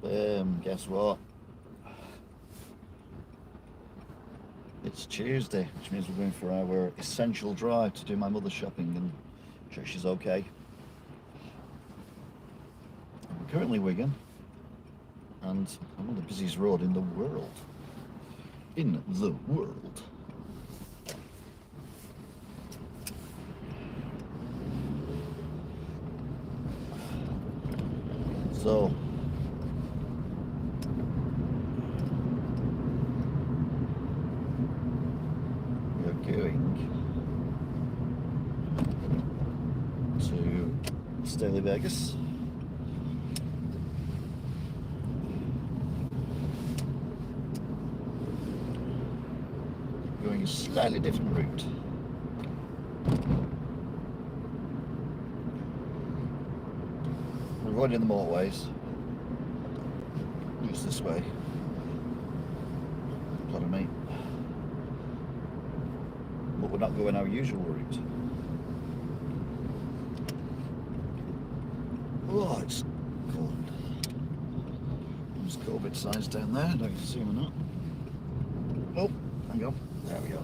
Guess what? It's Tuesday, which means we're going for our essential drive to do my mother's shopping and check she's okay. We're currently in Wigan, and I'm on the busiest road in the world. In the world. So, we're going to Staley, Vegas. Going a slightly different route. We're avoiding the motorways. Just this way. Pardon me. But we're not going our usual route. Oh, it's cold. There's COVID signs down there. I don't know if you can see them or not. Oh, hang on. There we go.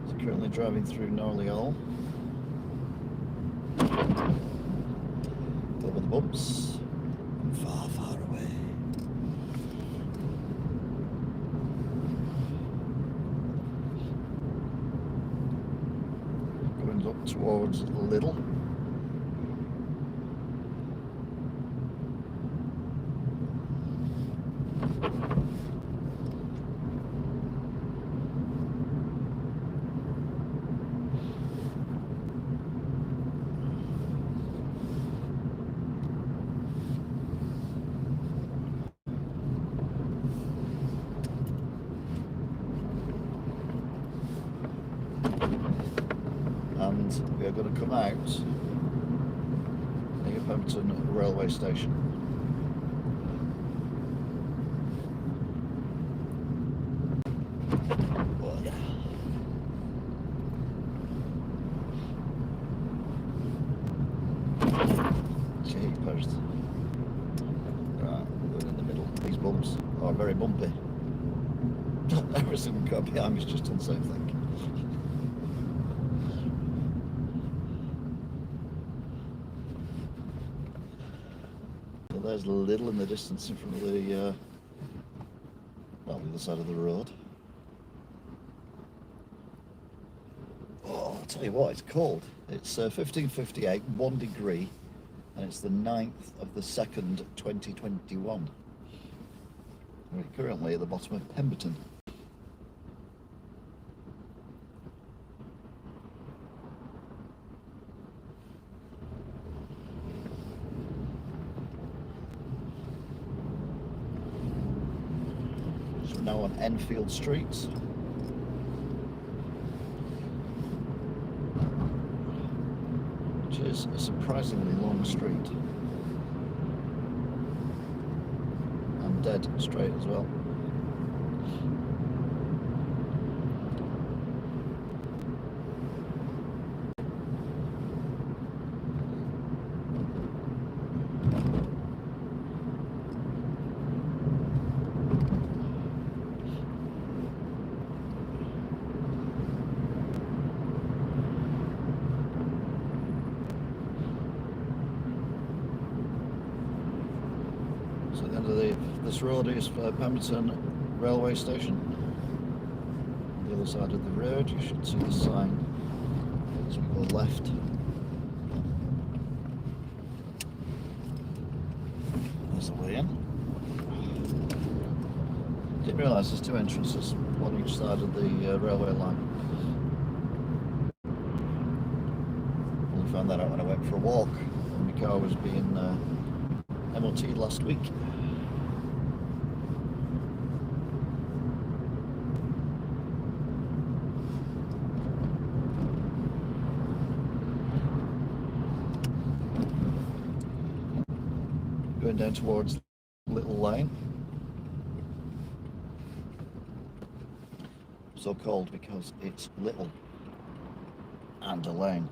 So currently driving through Norley Hall. Over the bumps. Far, far away. Going up towards Little. And we are going to come out near Pemberton railway station. Oh, yeah. Gee, post. Right, we're going in the middle. These bumps are very bumpy. Everything got behind me is just done the same thing. There's Little in the distance in front of the other side of the road. Oh, I'll tell you what, it's cold. It's 15:58, 1 degree, and it's the 9th of the 2nd, 2021. We're currently at the bottom of Pemberton. Now on Enfield Street. Which is a surprisingly long street. And dead straight as well. So at the end of this road is Pemberton railway station. On the other side of the road you should see the sign as we go left. There's the way in. Didn't realise there's two entrances, one each side of the railway line. Only found that out when I went for a walk and my car was being MOT'd last week. Going down towards Little Lane. so called because it's little and a lane.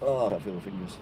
Oh, I feel the fingers.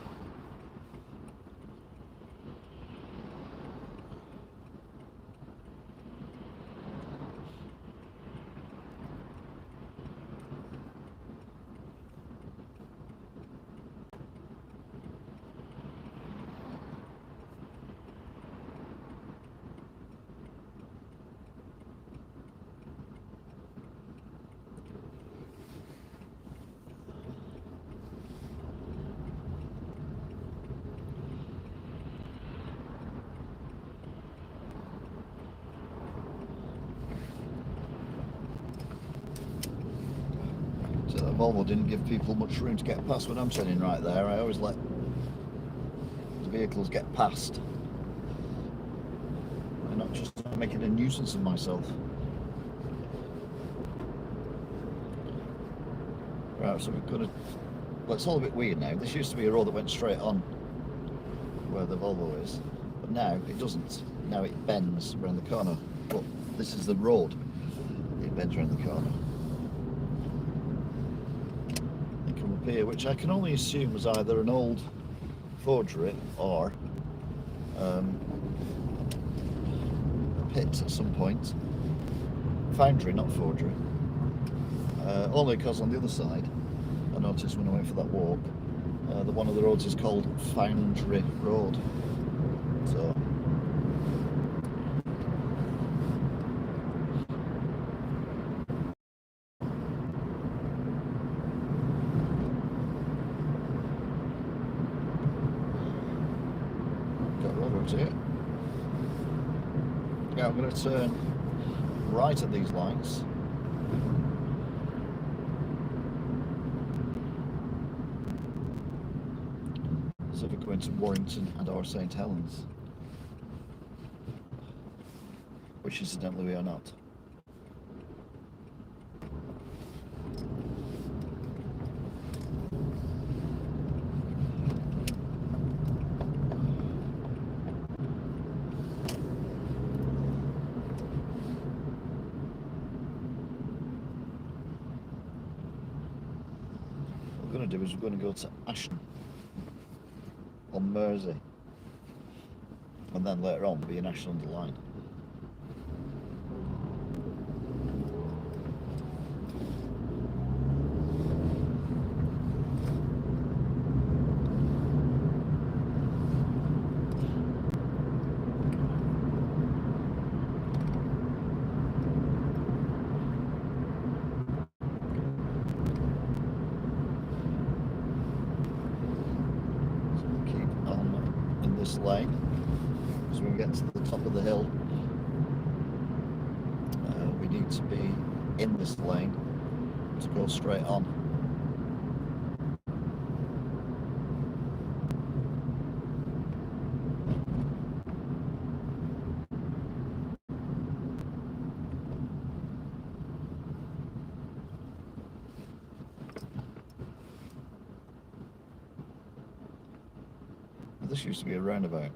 So that Volvo didn't give people much room to get past when I'm turning right there. I always let the vehicles get past. I'm not just making a nuisance of myself. Right, so we're gonna. Well, it's all a bit weird now. This used to be a road that went straight on where the Volvo is, but now it doesn't. Now it bends around the corner. But this is the road. It bends around the corner. They come up here, which I can only assume was either an old forgery or a pit at some point. Foundry, not forgery. Only because on the other side, I noticed when I went for that walk, that one of the roads is called Foundry Road. So got roadworks here. Now I'm going to turn right at these lights. So if we go into Warrington and or St Helens, which incidentally we are not. What we're going to do is we're going to go to Ashton on Mersey, and then later on be an Ashland line. Lane, so when we get to the top of the hill, we need to be in this lane to go straight on. This used to be a roundabout,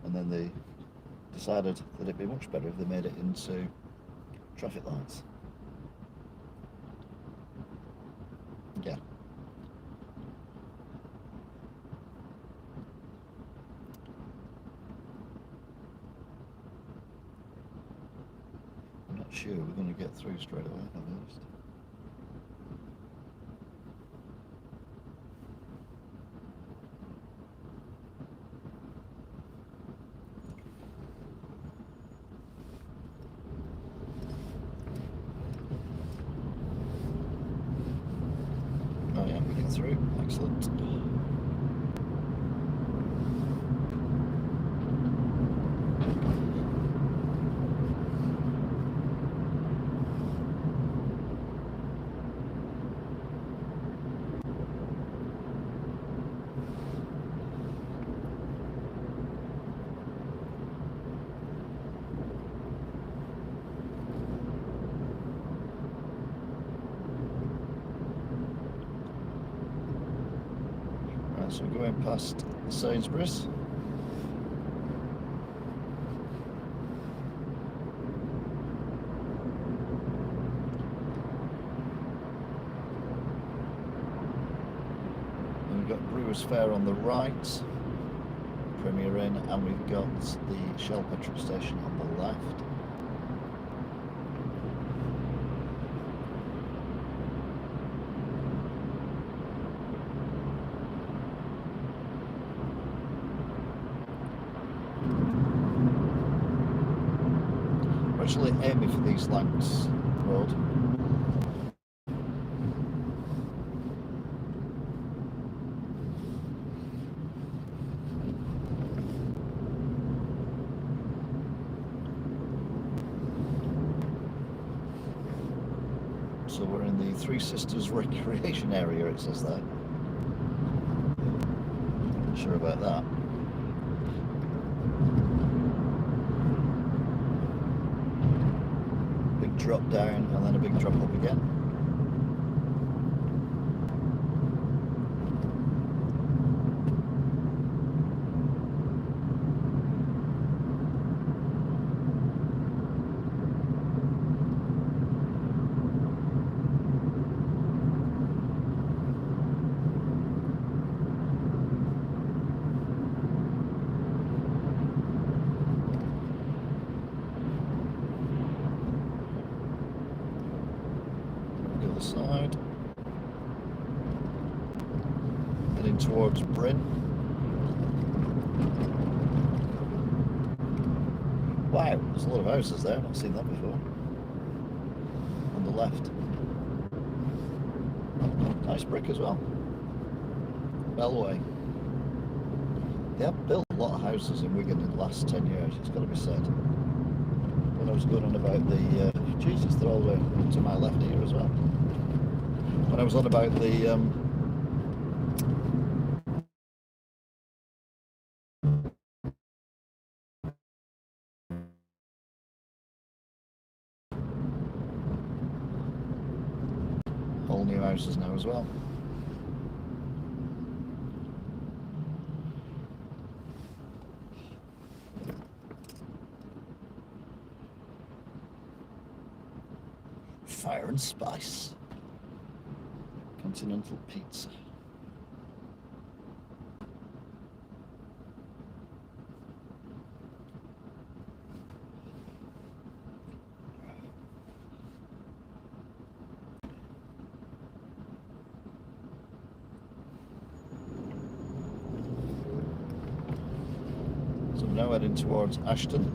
and then they decided that it'd be much better if they made it into traffic lights. Yeah. I'm not sure we're going to get through straight away, I'll be honest. Oh yeah, we get through. Excellent. So we're going past Sainsbury's. got Brewers Fair on the right, Premier Inn, and we've got the Shell petrol station on the left. We're actually aiming for these Lancs Road. So we're in the Three Sisters recreation area, it says there. Not sure about that. Big drop down and then a big drop up again. Side, heading towards Bryn. Wow, there's a lot of houses there, I've not seen that before. On the left. Nice brick as well. Bellway. They have built a lot of houses in Wigan in the last 10 years, it's got to be said. When I was going on about the, Jesus, they're all the way to my left here as well. When I was on about the all new houses now as well. Fire and Spice. Continental Pizza. So I'm now heading towards Ashton.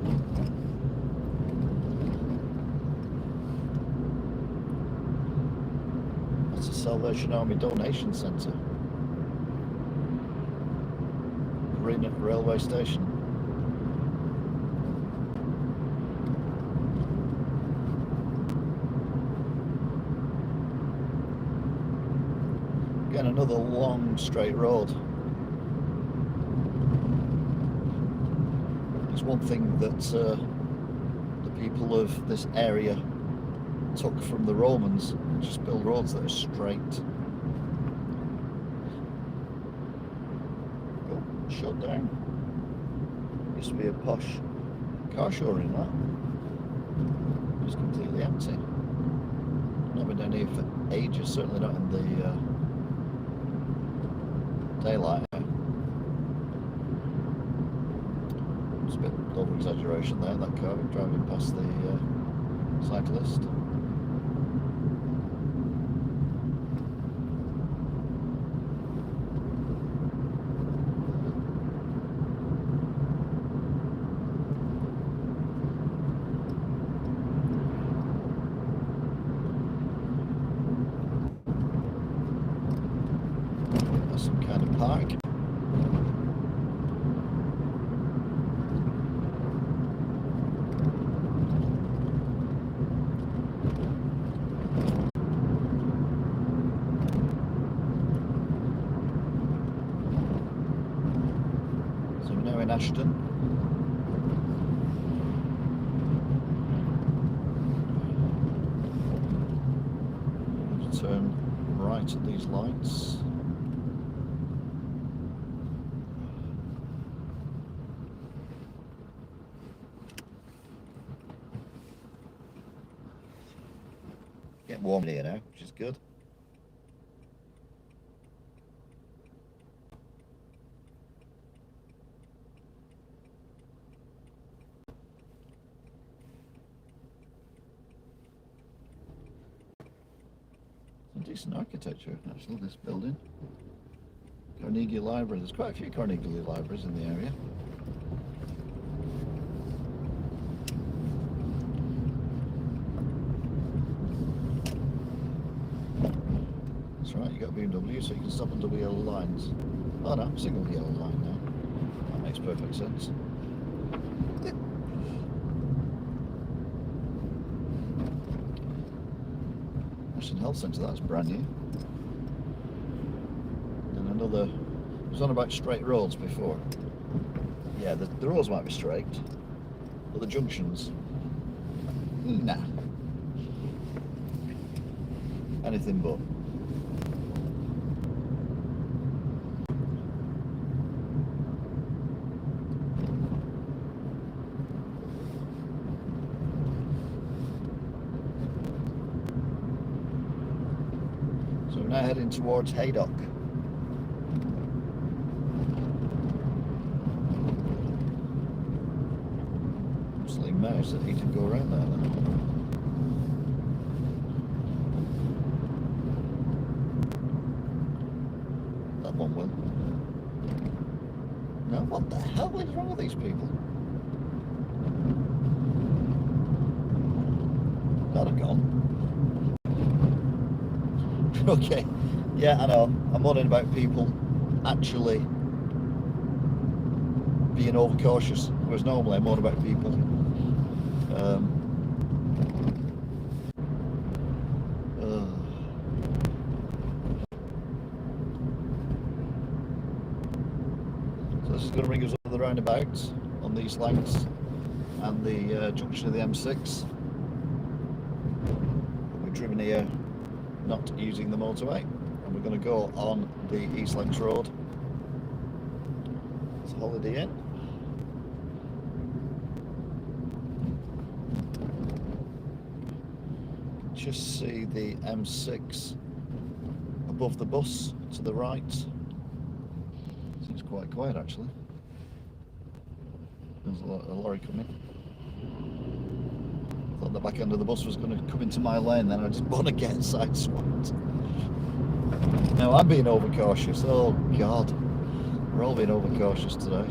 That's the Salvation Army Donation Centre. Green at railway station. Again, another long straight road. It's one thing that the people of this area took from the Romans, just build roads that are straight. Oh, shut down. Used to be a posh car showroom, that. It's completely empty. Not been down here for ages, certainly not in the daylight. It's a bit over exaggeration there, that car driving past the cyclist. That's some kind of park. In Ashton. Turn right at these lights. Getting warm in here now, which is good. decent architecture, actually, this building. Carnegie Library. There's quite a few Carnegie libraries in the area. That's right, you got BMW, so you can stop on double yellow lines. Oh no, single yellow line now. That makes perfect sense. National Health Centre, that's brand new. And another, it was on about straight roads before. Yeah, the roads might be straight, but the junctions, nah. Anything but. So we're now heading towards Haydock. Absolutely mouse that he did go around there then. That one will. No, what the hell is wrong with these people? That have gone. Okay, yeah, I know. I'm moaning about people actually being overcautious, whereas normally I moan about people so this is going to bring us up the roundabouts on these lengths and the junction of the M6. We've driven here not using the motorway, and we're going to go on the East Lancs Road. It's Holiday Inn. Just see the M6 above the bus to the right. Seems quite quiet actually. There's a lorry coming. Thought the back end of the bus was going to come into my lane, then I just want to get sideswiped. Now I'm being overcautious. Oh God, we're all being overcautious today.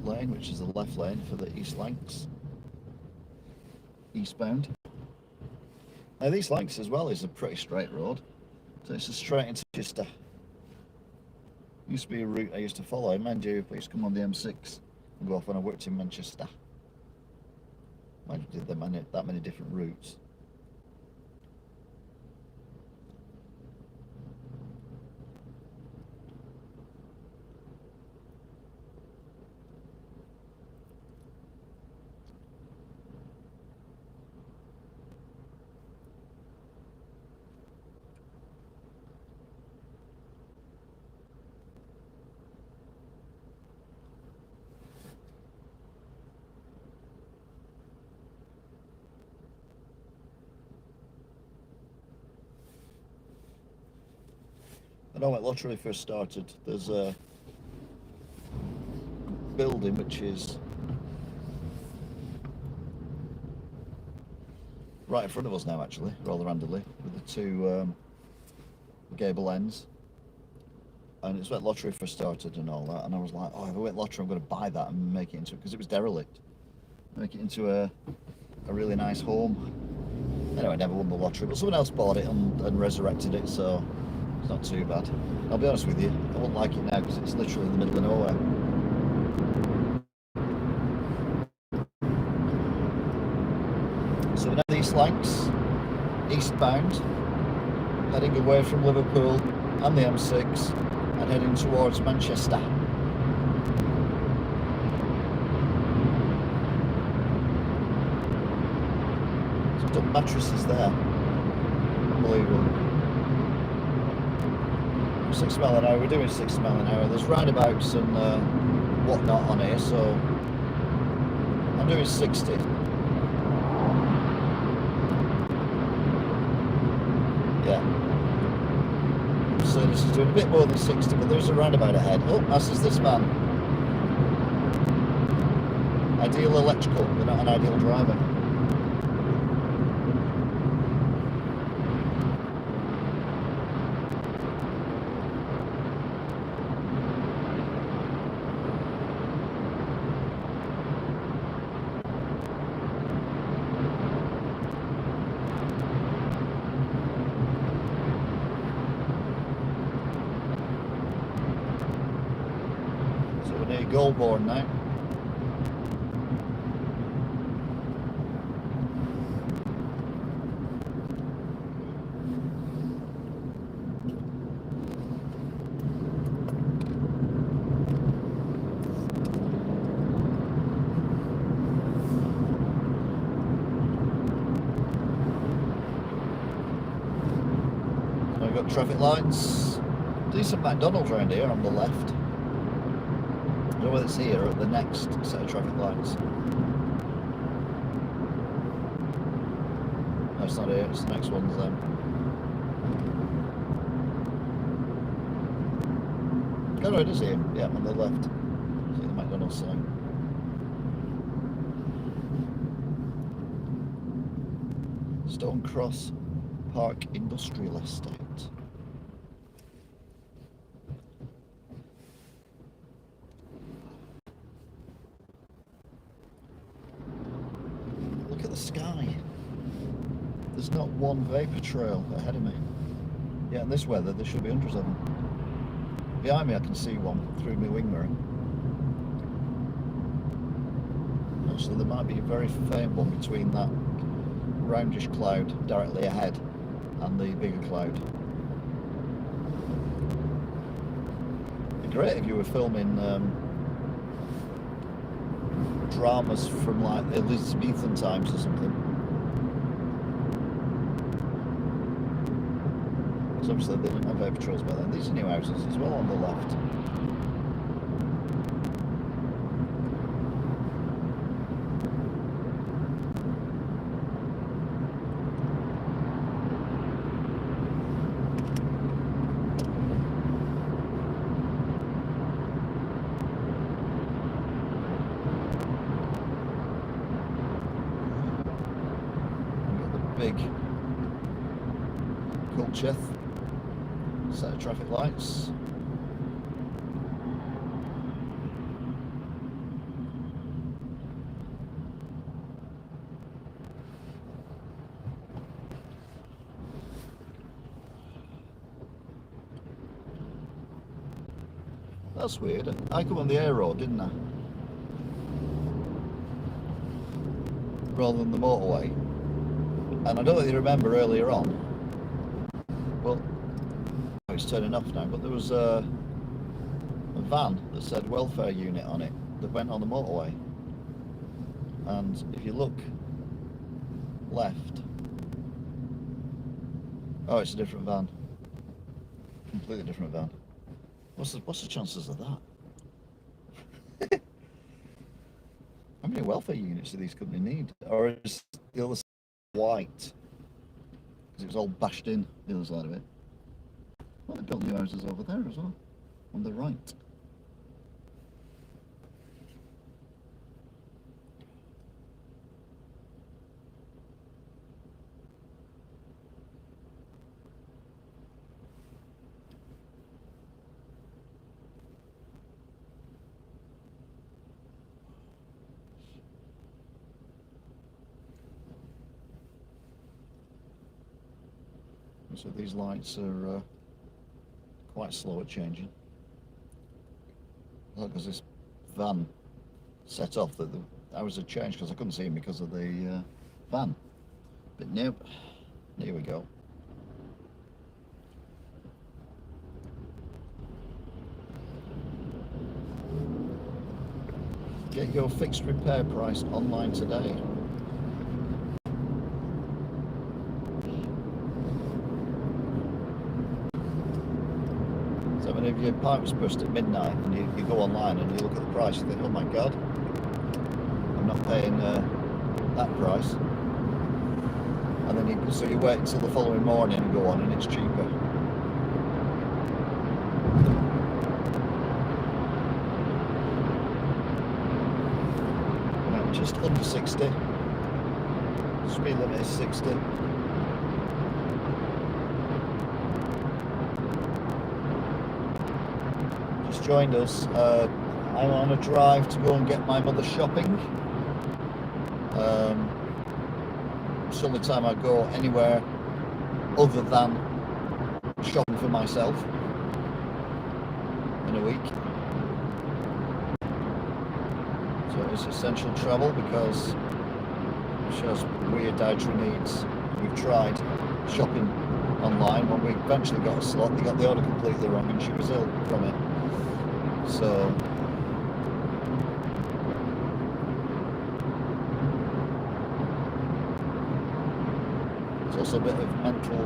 Lane, which is the left lane for the East Lancs, eastbound. Now the East Lancs as well is a pretty straight road, so it's a straight into Manchester. Used to be a route I used to follow. Mind you, I used to come on the M6 and go off when I worked in Manchester. Mind you, did that many different routes. I know when lottery first started, there's a building which is right in front of us now, actually, rather randomly, with the two gable ends. And it's when lottery first started and all that, and I was like, oh, if I win lottery, I'm going to buy that and make it into, because it was derelict, make it into a really nice home. Anyway, I never won the lottery, but someone else bought it and resurrected it, so it's not too bad. I'll be honest with you, I wouldn't like it now because it's literally in the middle of nowhere. So we're now East Lancs, eastbound, heading away from Liverpool and the M6 and heading towards Manchester. Some dumb mattresses there. Unbelievable. 60 mile an hour, we're doing 60 mile an hour. There's roundabouts and whatnot on here, so I'm doing 60. Yeah. So this is doing a bit more than 60, but there's a roundabout ahead. Oh, as is this van. Ideal electrical, but not an ideal driver. So we're near Goulburn now. We've got traffic lights. Decent McDonald's around here on the left. I don't know whether it's here or at the next set of traffic lights. No, it's not here, it's the next one's then. Oh no, it is here. Yeah, on the left. See the McDonald's sign. Stone Cross Park Industrial Estate. Look at the sky. There's not one vapour trail ahead of me. Yeah, in this weather there should be hundreds of them. Behind me I can see one through my wing mirror. So there might be a very faint one between that roundish cloud directly ahead and the bigger cloud. It'd be great if you were filming dramas from like the Elizabethan times or something. So obviously they didn't have vapor trails back then. These are new houses as well on the left. Big Culcheth set of traffic lights. That's weird. I come on the A road, didn't I? Rather than the motorway. And I don't know if you remember earlier on, well, it's turning off now, but there was a van that said welfare unit on it that went on the motorway. And if you look left, oh, it's a different van. Completely different van. What's the chances of that? How many welfare units do these companies need? Or is the other white, because it was all bashed in the other side of it. Well, they built new houses over there as well, on the right. So these lights are quite slow at changing. Because this van set off that the hours had changed because I couldn't see him because of the van. But nope, here we go. Get your fixed repair price online today. So I mean, if your pipe was burst at midnight and you go online and you look at the price, you think, oh my god, I'm not paying that price. And then you wait until the following morning and go on and it's cheaper. Right, just under 60. Speed limit is 60. Just joined us. I'm on a drive to go and get my mother shopping. It's the only time I go anywhere other than shopping for myself in a week. So it's essential travel because she has weird dietary needs. We've tried shopping online. When we eventually got a slot, they got the order completely wrong and she was ill from it. So it's also a bit of mental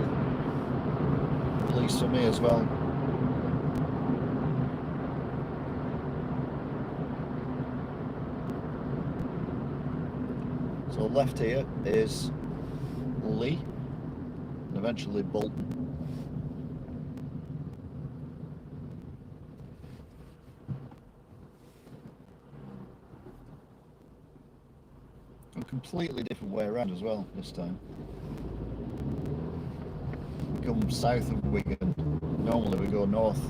release for me as well. So left here is Lee and eventually Bolton. A completely different way around as well this time. We come south of Wigan. Normally we go north,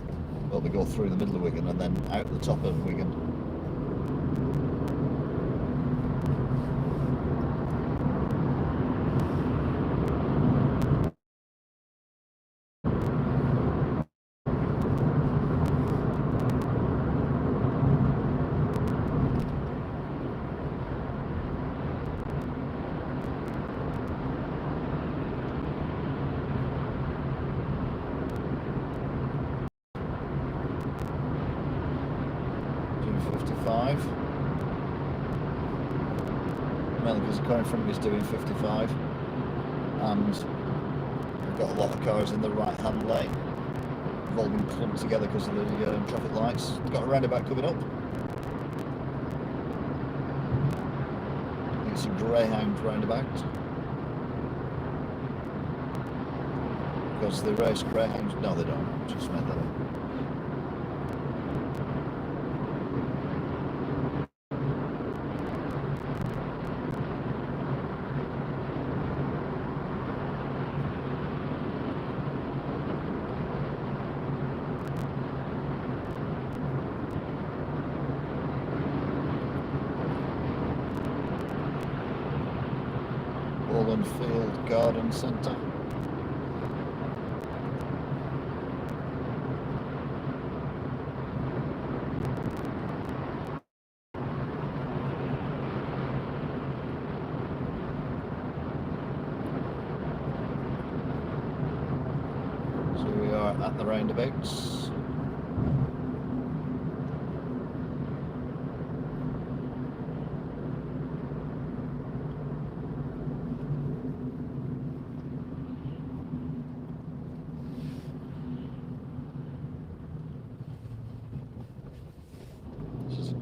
well we go through the middle of Wigan and then out the top of Wigan. 55. Mainly because the car in front of me is doing 55 and we've got a lot of cars in the right hand lane. They've all been clumped together because of the traffic lights. We've got a roundabout coming up. I think it's a Greyhound roundabout because they race Greyhounds. No, they don't. Just made that up. Field Garden Centre. So we are at the roundabouts.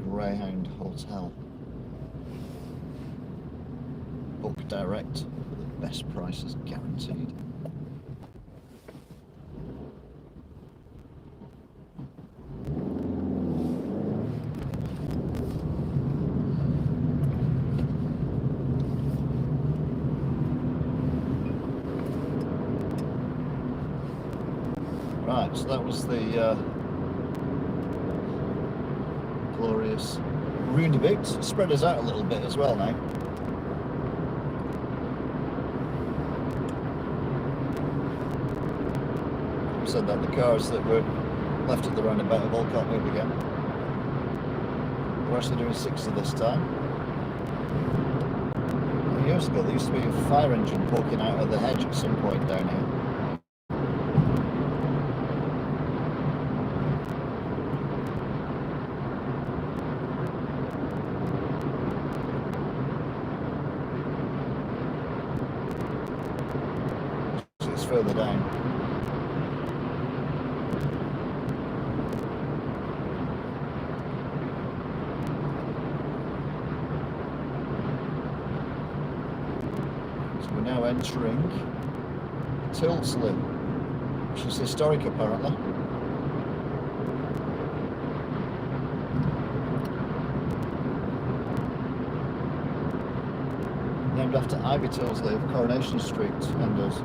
Greyhound Hotel. Book direct for the best prices guaranteed. Right, so that was the glorious roundabout. Spread us out a little bit as well now. We said that the cars that were left at the roundabout have all caught up again. We're actually doing 60 this time. Years ago there used to be a fire engine poking out of the hedge at some point down here. Further down. entering Tilsley, which is historic apparently. Named after Ivy Tilsley of Coronation Street, Enders.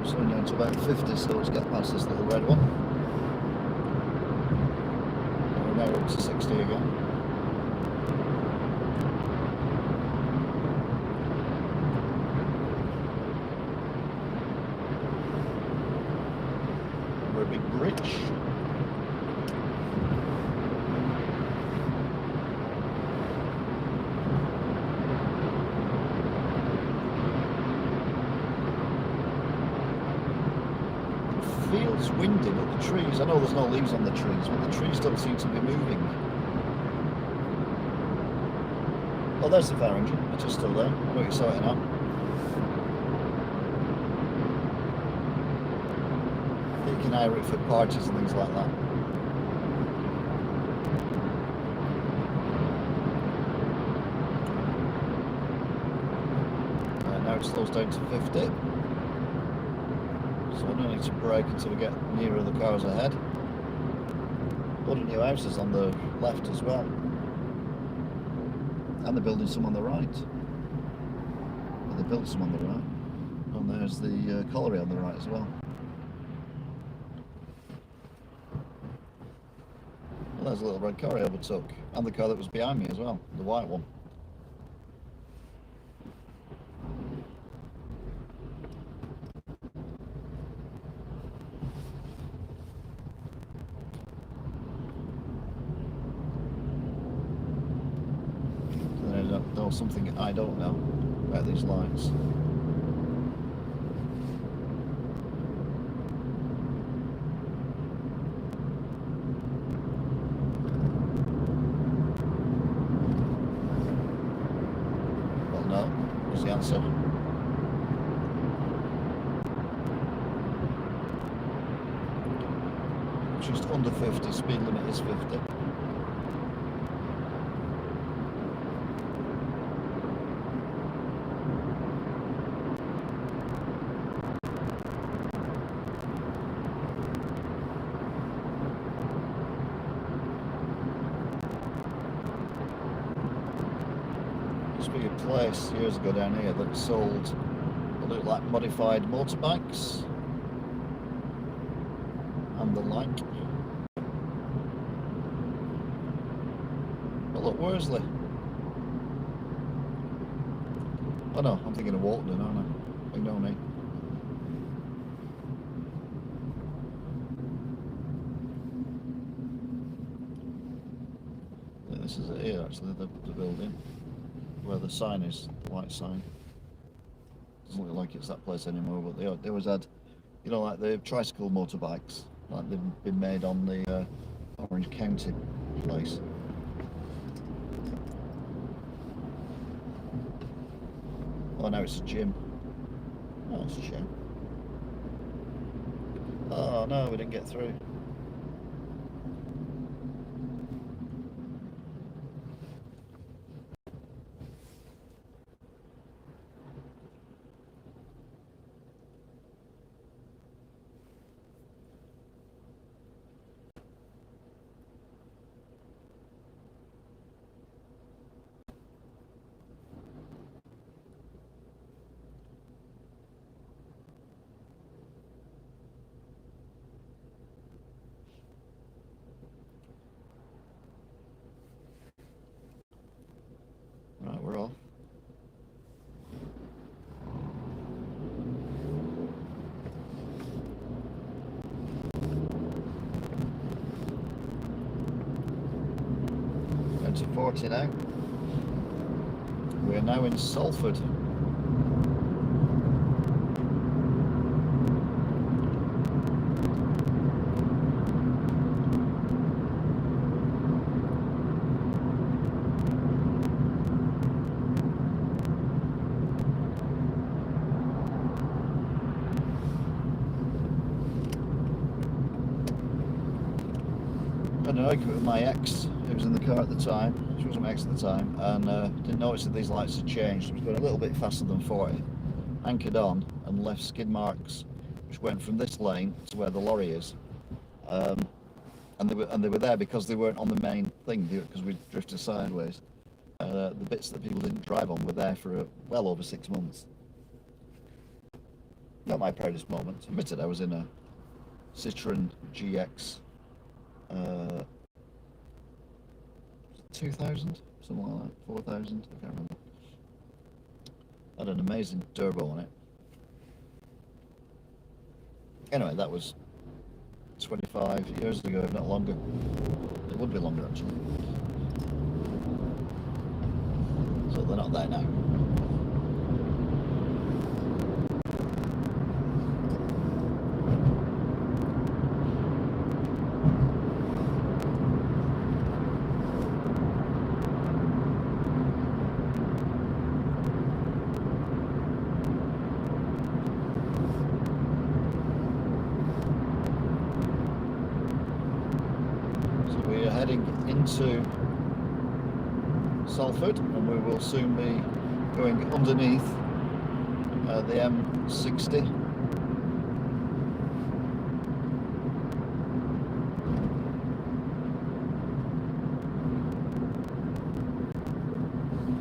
It's only down to about 50, so let's get past this little red one. We're now up to 60 again. We're a big bridge. Feels windy, but the trees, I know there's no leaves on the trees, but the trees don't seem to be moving. Oh, there's the fire engine, it's just still there. I know you saw it now. You can hire it for parties and things like that. Now it slows down to 50. So I don't need to brake until we get nearer the cars ahead. A lot of new houses on the left as well. And they're building some on the right. Well, they built some on the right. And there's the colliery on the right as well. Well, there's a little red car I overtook. And the car that was behind me as well, the white one. Something I don't know about these lights. Well, no, is the answer. Just under 50, speed limit is 50. Be a place years ago down here that sold what looked like modified motorbikes and the like. But look, Worsley. Oh no, I'm thinking of Walton, aren't I? Ignore me. Yeah, this is it here actually, the building. Where the sign is, the white sign. Doesn't look like it's that place anymore, but they always had, you know, like the tricycle motorbikes, like they've been made on the Orange County place. Oh, now it's a gym. Oh, that's a shame. Oh no, we didn't get through. Right, we're off. Down to 40 now. We're now in Salford. an argument with my ex, who was in the car at the time. She wasn't my ex at the time, and didn't notice that these lights had changed. I was going a little bit faster than 40, anchored on, and left skid marks, which went from this lane to where the lorry is. And they were there because they weren't on the main thing, because we drifted sideways. The bits that people didn't drive on were there for well over 6 months. Not my proudest moment. Admitted I was in a Citroen GX 2000, something like that, 4000, I can't remember. Had an amazing turbo on it. Anyway, that was 25 years ago, if not longer. It would be longer actually. So they're not there now. Heading into Salford, and we will soon be going underneath the M60.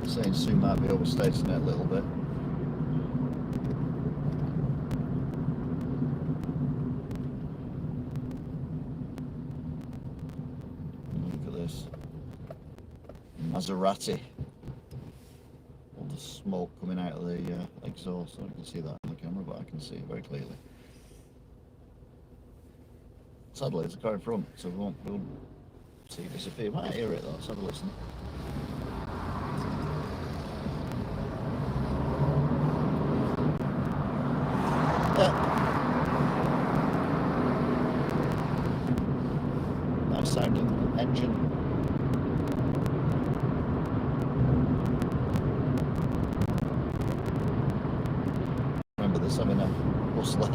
Saying soon might be overstating it a little bit. Maserati. All the smoke coming out of the exhaust. I can see that on the camera, but I can see it very clearly. Sadly, it's a car in front, so we'll see it disappear. You might hear it though. Let's have a listen. Yeah. Nice sounding engine. I'm in a bus lane.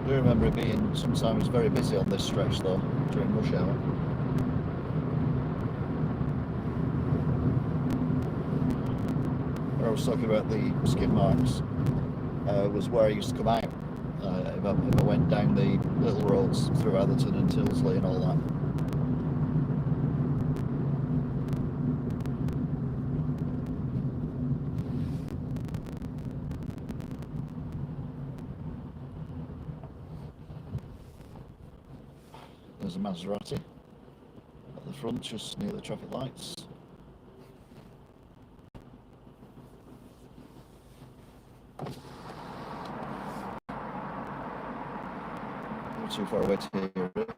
I do remember it being sometimes very busy on this stretch though, during rush hour. I was talking about the skid marks was where I used to come out if I went down the little roads through Atherton and Tilsley and all that. There's a Maserati at the front, just near the traffic lights. Too far away to hear it, but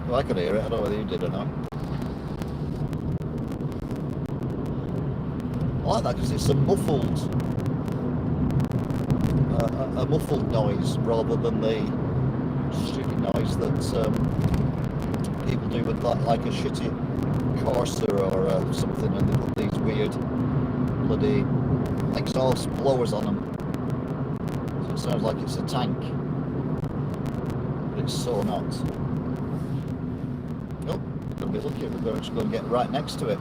well, I could hear it. I don't know whether you did or not. I like that because it's a muffled noise rather than the stupid noise that people do with like a shitty Corsa or something, and they put these weird bloody exhaust blowers on them, so it sounds like it's a tank, but it's so not. Oh, we're going to be lucky. We're just going to get right next to it.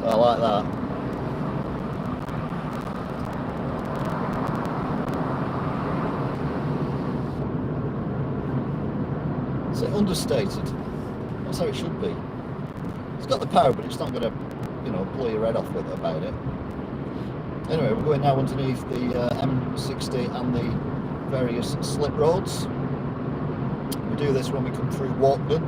Oh, I like that. Is it understated? That's how it should be. It's got the power, but it's not going to, blow your head off with about it. Anyway, we're going now underneath the M60 and the various slip roads. We do this when we come through Wigan.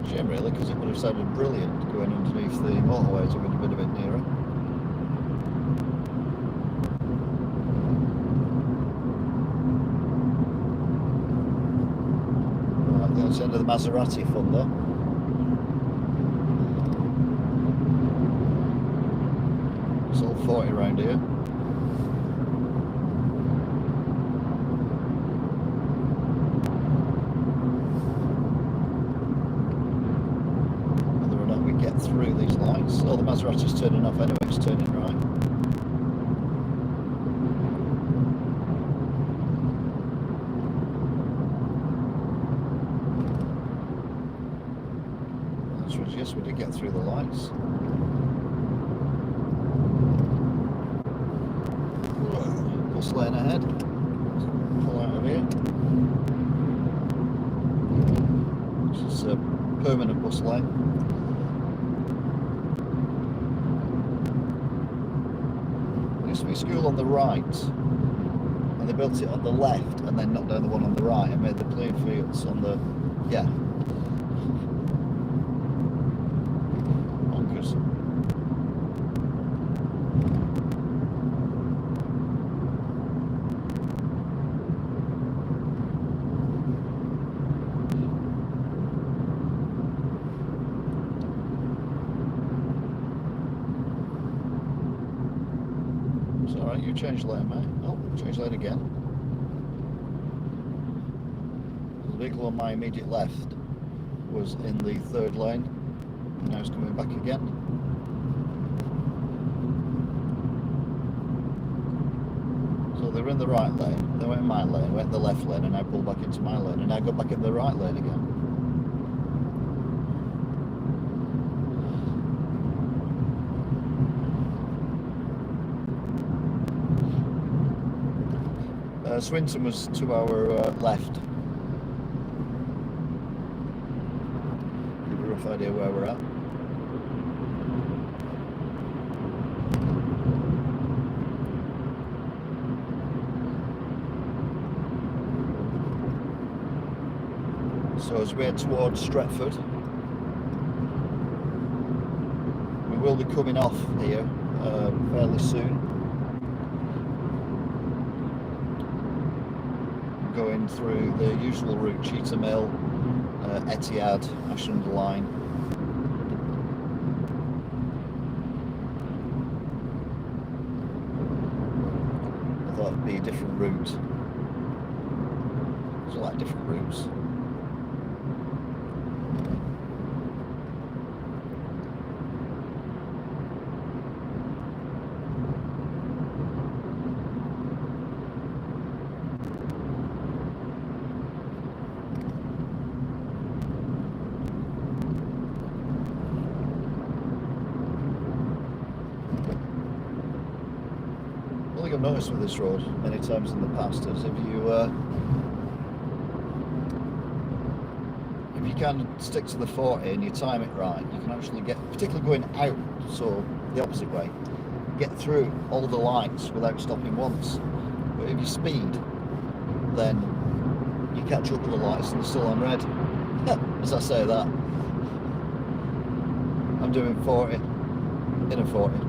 Shame really, because it would have sounded brilliant going underneath the motorways. It would have been a bit nearer. Right, that's the end of the Maserati fun though. It's all 40 around here. Through these lights. Oh, the Maserati's turning off anyway, it's turning right. That's right, yes, we did get through the lights. Bus lane ahead. Pull out of here. This is a permanent bus lane. There used to be a school on the right, and they built it on the left and then knocked down the one on the right and made the playing fields on the, yeah. Bonkers. Alright, you change lane, mate. Oh, change lane again. The vehicle on my immediate left was in the third lane. Now it's coming back again. So they were in the right lane, they went in my lane, went in the left lane, and I pulled back into my lane, and I got back in the right lane again. Swinton was to our left. Give you a rough idea where we're at. So as we head towards Stretford, we will be coming off here fairly soon. Going through the usual route, Cheetah Mill, Etihad, Ashland Line. I thought it'd be a different route. There's a lot of different routes. One thing I've noticed with this road many times in the past is if you can stick to the 40 and you time it right, you can actually get, particularly going out, so the opposite way, get through all the lights without stopping once. But if you speed, then you catch up with the lights and they're still on red. As I say that, I'm doing 40 in a 40.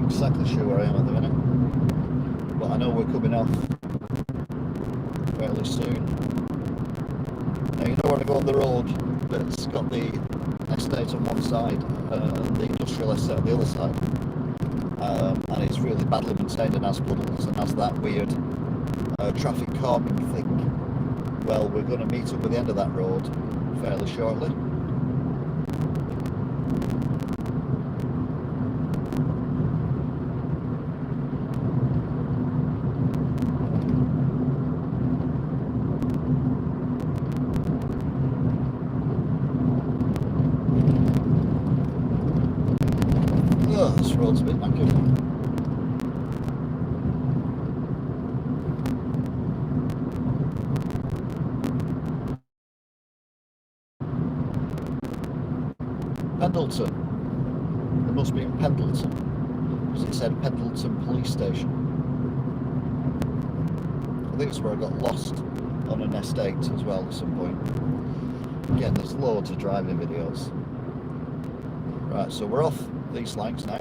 Exactly sure where I am at the minute, but I know we're coming off fairly soon. Now you know when I go on the road that's got the estate on one side and the industrial estate on the other side, and it's really badly maintained and has puddles and has that weird traffic calming thing. Well, we're going to meet up with the end of that road fairly shortly. Oh, this road's a bit knackered. Pendleton. It must be in Pendleton, because it said Pendleton Police Station. I think it's where I got lost on an estate as well at some point. Again, there's loads of driving videos. Right, so we're off these flanks now.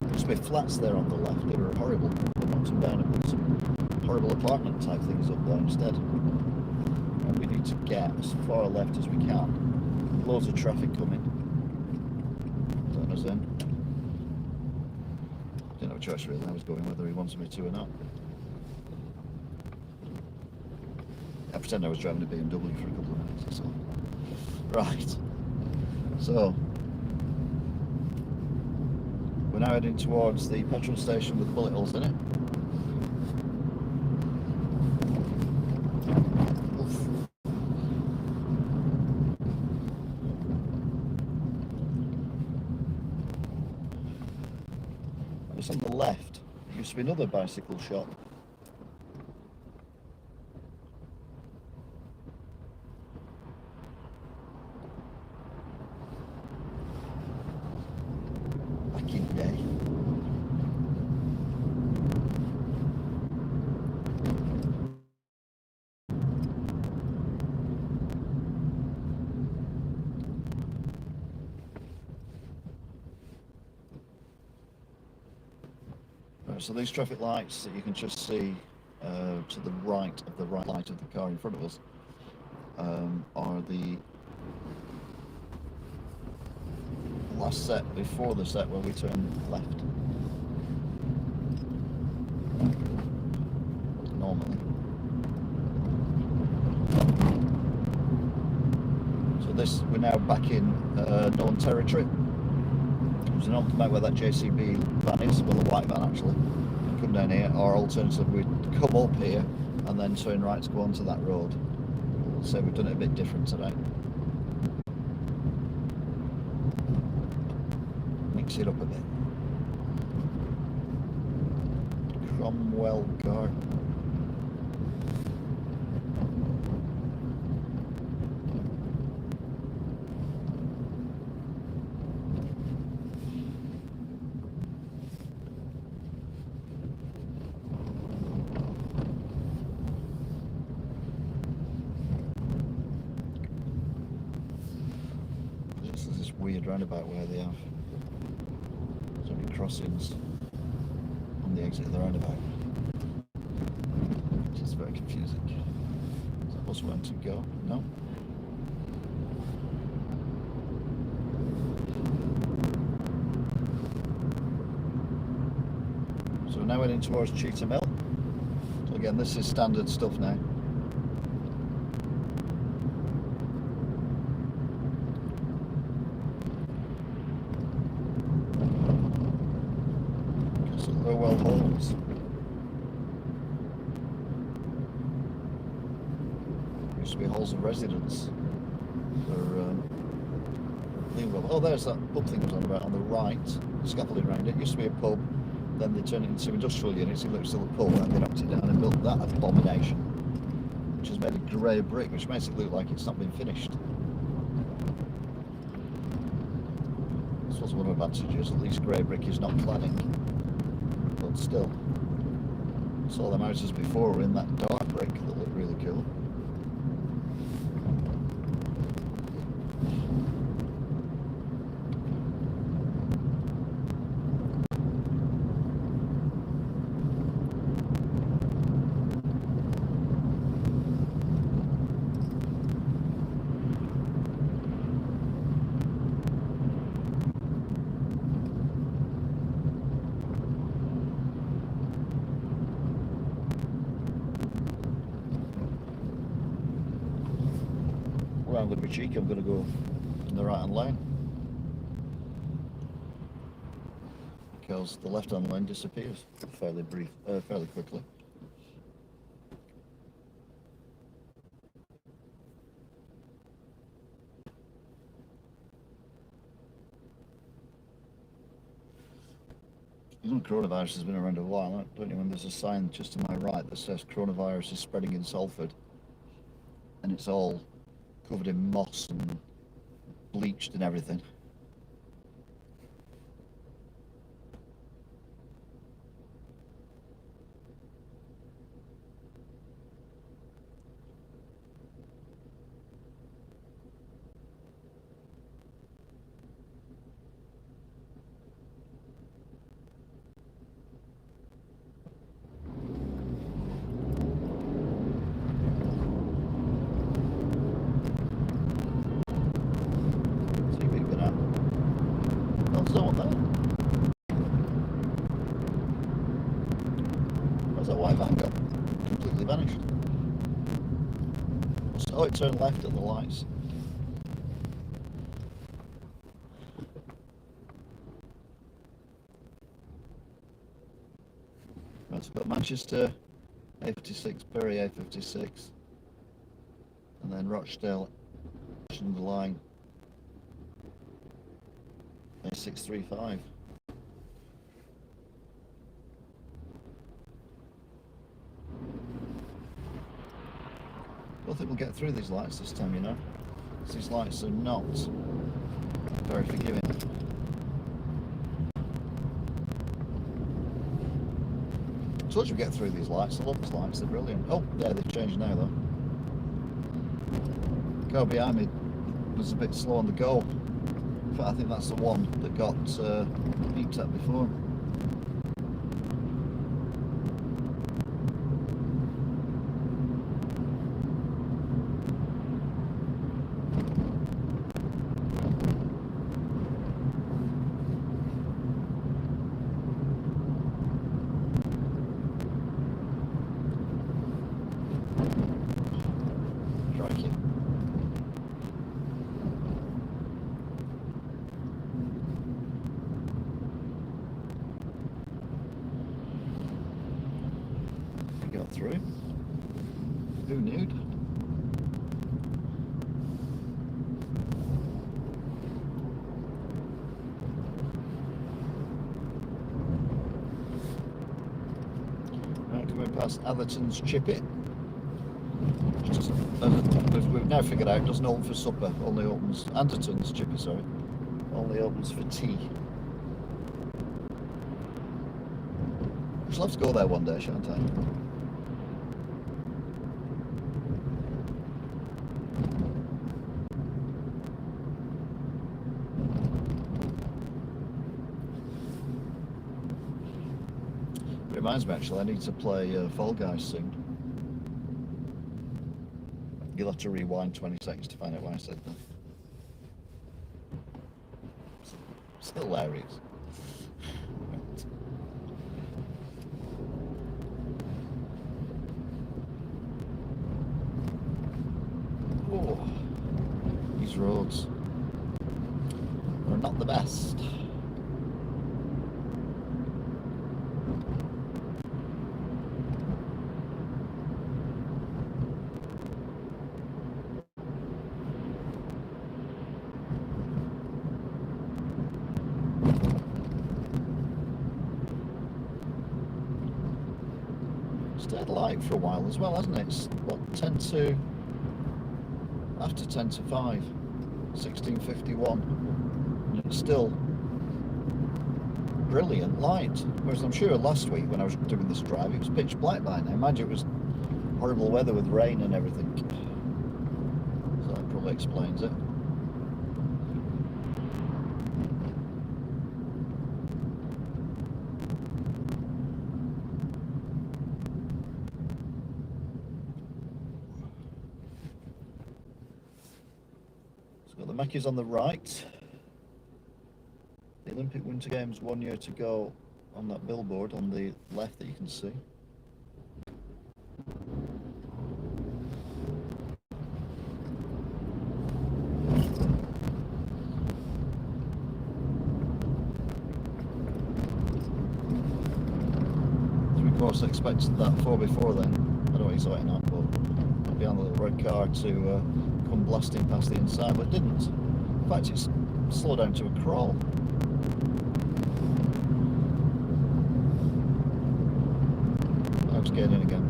There's be flats there on the left. They were horrible. They knocked them down and put some horrible apartment type things up there instead. And we need to get as far left as we can. Loads of traffic coming. Turn us in. Didn't have a choice really. I was going whether he wanted me to or not. I pretend I was driving a BMW for a couple of minutes or so. Right. So we're now heading towards the petrol station with bullet holes in it. Oof. It's on the left. There used to be another bicycle shop. Back in the day. Right, so these traffic lights that you can just see to the right of the right light of the car in front of us are the last set before the set where we turn left. Normally. So this, we're now back in known territory. So not come back where that JCB van is, well the white van actually, and come down here, or alternatively we'd come up here and then turn right to go onto that road. So we've done it a bit different today. Mix it up a bit. Cromwell Garden. This is this weird roundabout where they have so many crossings on the exit of the roundabout. Which is very confusing. Is that what's meant to go? No? So we're now heading towards Cheetah Mill. So again, this is standard stuff now. Well holes. Used to be halls of residence. Oh, there's that pub thing I was on about on the right, scaffolding around it. Used to be a pub, then they turned it into industrial units. It looks still a pub, and they knocked it down and built that abomination, which is made of grey brick, which makes it look like it's not been finished. This was one of the advantages. At least grey brick is not cladding. But still, saw them houses before were in that dark brick that looked really cool. Well, I'm going to be cheeky, I'm going to go in the right hand lane because the left hand lane disappears fairly quickly. You know, coronavirus has been around a while, don't you? When there's a sign just to my right that says coronavirus is spreading in Salford, and it's all covered in moss and bleached and everything. See what you've been at. Well, there's no one there. Where's that white van gone? Completely vanished. Oh, it turned left at the lights. Right, so we've got Manchester A56, Bury A56, and then Rochdale on the line A635. I don't think we'll get through these lights this time, you know. These lights are not very forgiving. So once we get through these lights, I love these lights, they're brilliant. Oh, yeah, they've changed now though. The car behind me was a bit slow on the go. In fact, I think that's the one that got beeped at before. Crikey. We got through. Who knew? Right, coming past Atherton's Chippy. We've now figured out it doesn't open for supper, only opens, Anderton's Chippy, sorry, only opens for tea. I shall have to go there one day, shan't I? It reminds me actually, I need to play Fall Guys soon. You'll have to rewind 20 seconds to find out why I said that. It's hilarious. Oh, these roads are not the best. Stayed light for a while as well, hasn't it? It's what, 10 to, after 10 to 5, 16:51, and it's still brilliant light. Whereas I'm sure last week when I was doing this drive, it was pitch black by now. Mind you, it was horrible weather with rain and everything, so that probably explains it. The Mackey's on the right. The Olympic Winter Games 1 year to go on that billboard on the left that you can see. So of course I expected that 4x4 then. I don't know what he's waiting on, but I'll be on the little red car to come blasting past the inside, but it didn't. In fact, it's slowed down to a crawl. getting in again.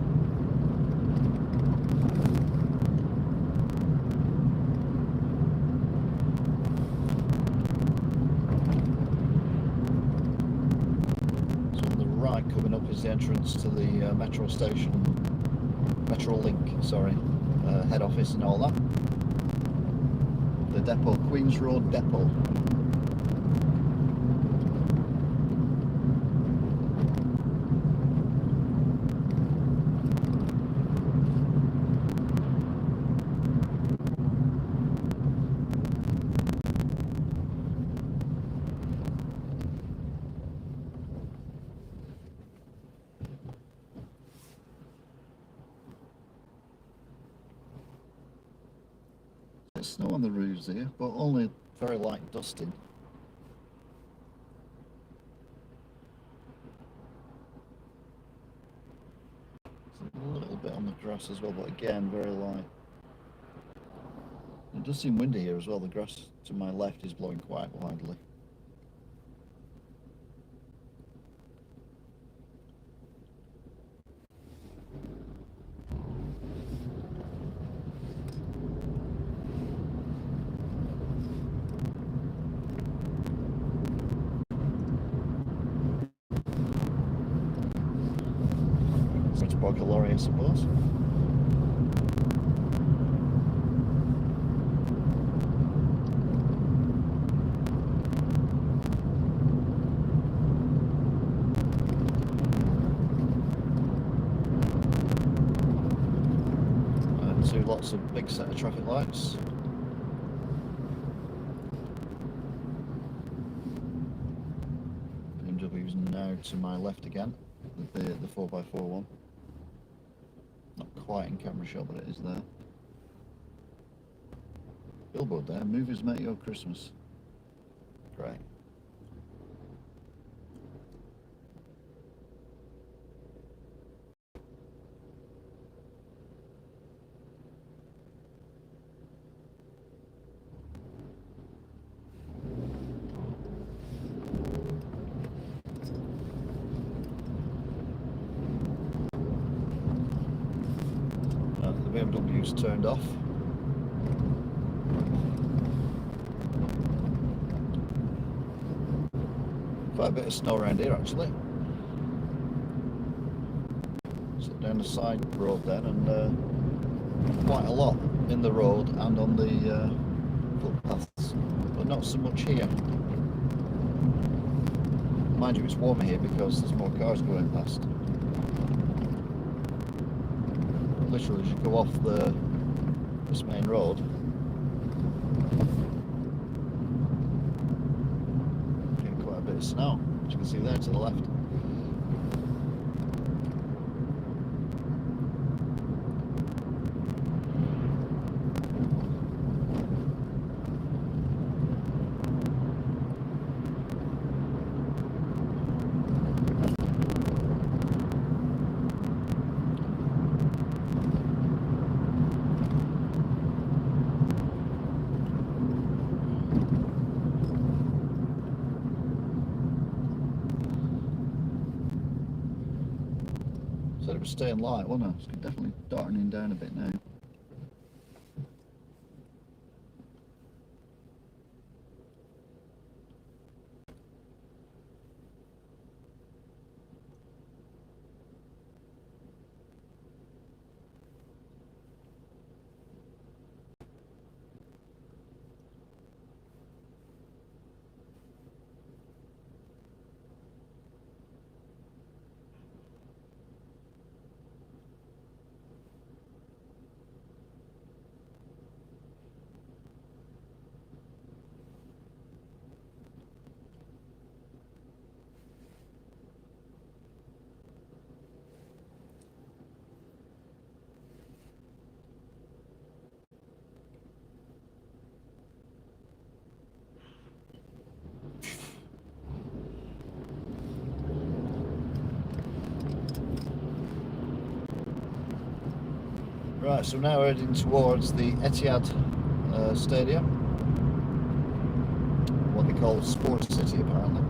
So on the right coming up is the entrance to the metro station, Metro Link, sorry, head office and all that. The depot, Queen's Road Depot. There's snow on the roofs here, but only very light dusting. There's a little bit on the grass as well, but again, very light. It does seem windy here as well. The grass to my left is blowing quite wildly. It's bog a lorry, I suppose. Lots of big set of traffic lights. BMW's now to my left again, the 4x4 one. Not quite in camera shot, but it is there. Billboard there, movies make your Christmas. Great. The BMW's turned off. Quite a bit of snow around here actually. So down the side road then, and quite a lot in the road and on the footpaths, but not so much here. Mind you, it's warmer here because there's more cars going past. Literally, as you go off this main road, you get quite a bit of snow, as you can see there to the left. Said it was staying light, wasn't it? It's definitely darkening down a bit now. Right, so now we're heading towards the Etihad Stadium, what they call Sports City apparently.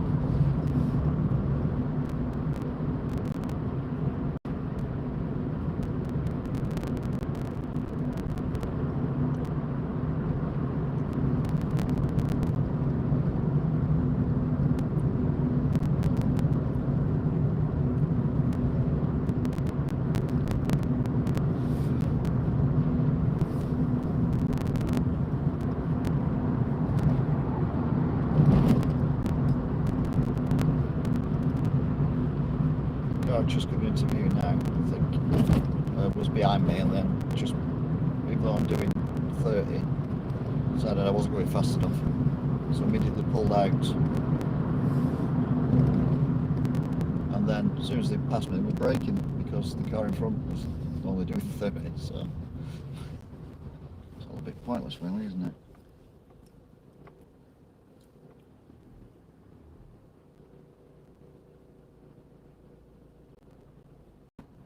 car just coming into view now, I think, was behind me, and then just, even though I'm doing 30, decided I wasn't going fast enough, so immediately pulled out. And then as soon as they passed me, they were braking because the car in front was only doing 30, so it's all a bit pointless, really, isn't it?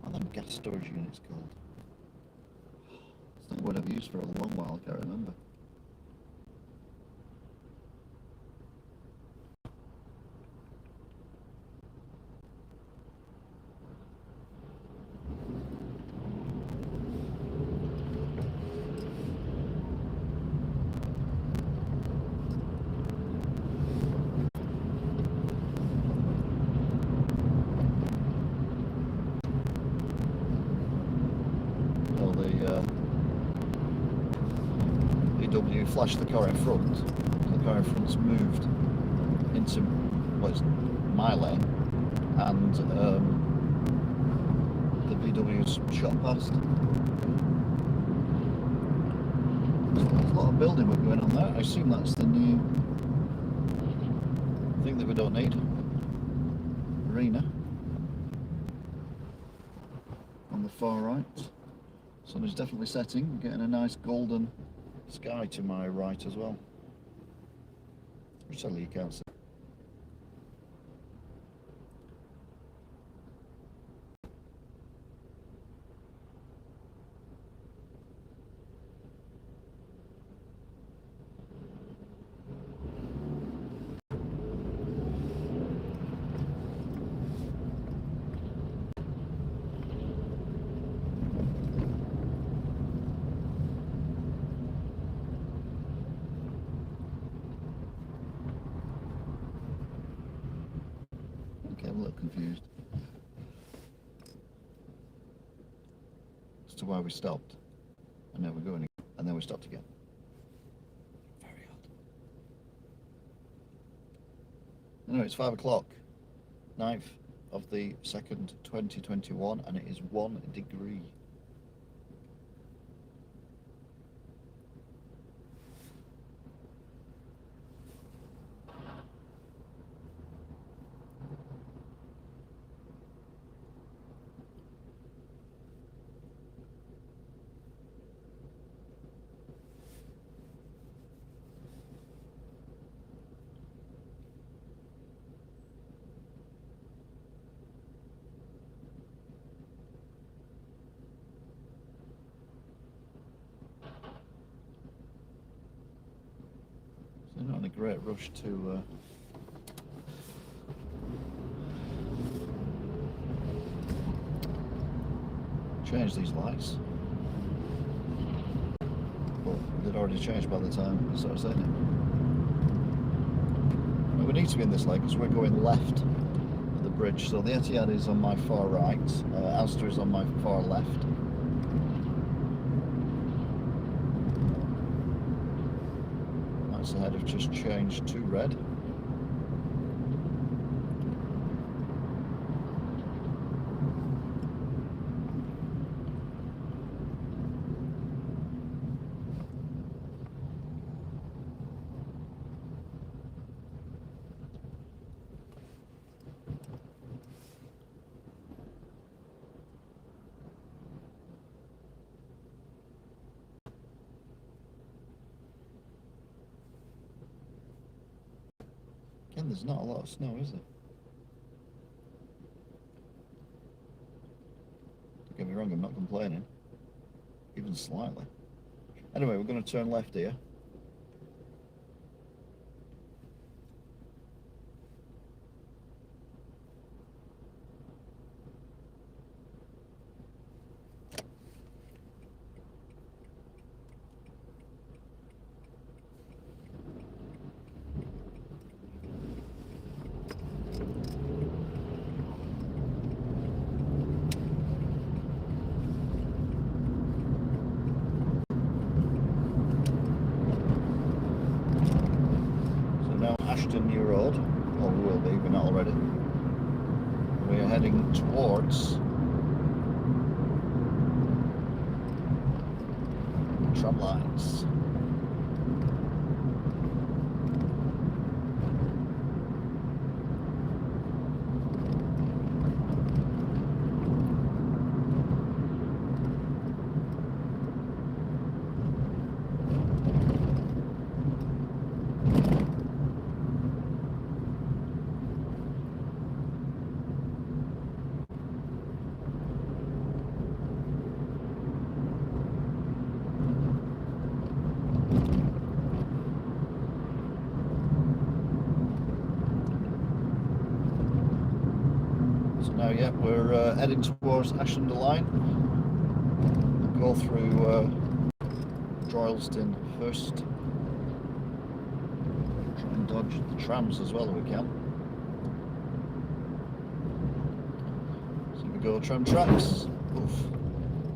What are them gas storage units called? It's not what I've used for a long while, I can't remember. Well, the VW flashed the car in front. The car in front's moved into what's my lane, and the VW's shot past. There's a lot of building work going on there. I assume that's the new thing that we don't need. Arena on the far right. Sun is definitely setting. We're getting a nice golden sky to my right as well, which sadly you can't see. Okay, I'm a little confused as to why we stopped, and now we're going again, and then we stopped again. Very odd. Anyway, it's 5 o'clock, 9th of the 2nd, 2021, and it is 1 degree. So not in a great rush to change these lights. Well, they'd already changed by the time we started saying it. But we need to be in this lane because we're going left of the bridge. So the Etihad is on my far right, Asda is on my far left. Lights ahead have just changed to red. Again, there's not a lot of snow, is there? Don't get me wrong, I'm not complaining, even slightly. Anyway, we're going to turn left here. New Road, or we will be, we're not already. we're heading towards tram lines. Now, yeah, we're heading towards Ashton Line. Go through Droylsden first. Try and dodge the trams as well if we can. So we go tram tracks. Oof.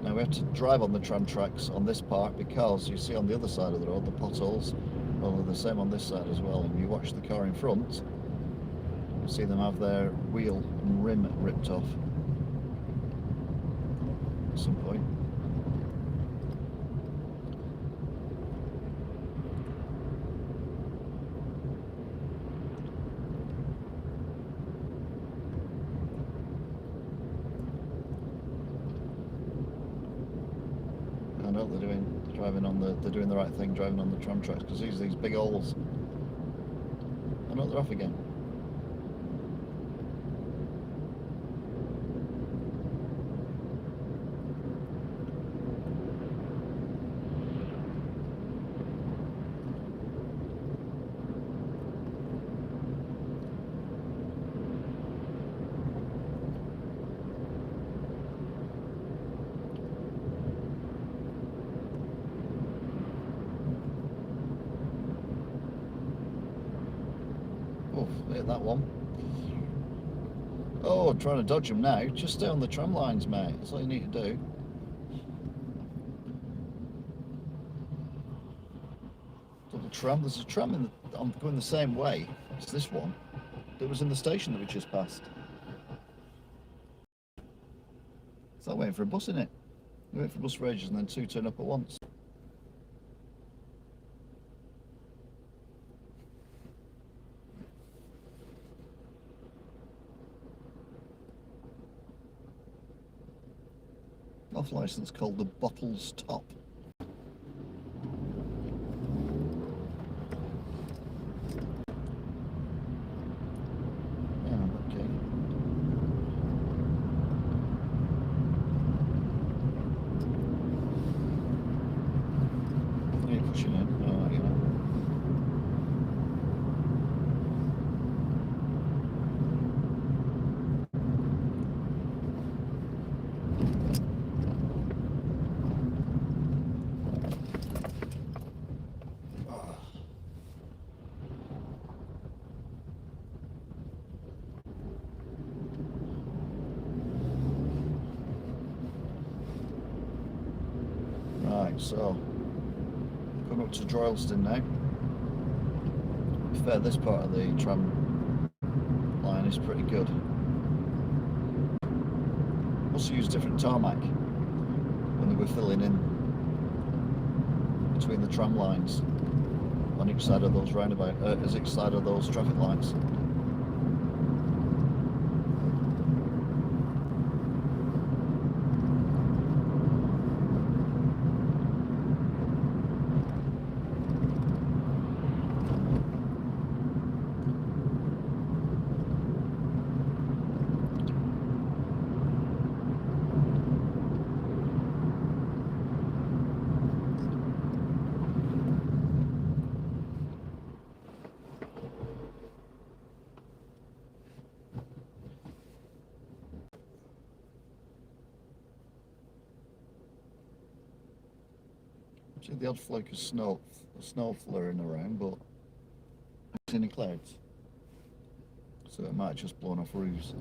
Now we have to drive on the tram tracks on this part because you see on the other side of the road the potholes. Well, they're the same on this side as well. And you watch the car in front, you see them have their wheel and rim ripped off at some point. I know they're doing the right thing driving on the tram tracks, because these big holes. I know they're off again. Oh, hit that one. Oh, trying to dodge them now. Just stay on the tram lines, mate. That's all you need to do. Double tram. There's a tram I'm going the same way as this one that was in the station that we just passed. It's like waiting for a bus, isn't it? You wait for a bus for ages and then two turn up at once. Off licence called the Bottles Top. Pushing in, you know. Right, so coming up to Droylsden now. To be fair, this part of the tram line is pretty good. Also use different tarmac when they were filling in between the tram lines on each side of those each side of those traffic lights. See the odd flake of snow flurrying around, but I don't see any clouds, so it might have just blown off roofs.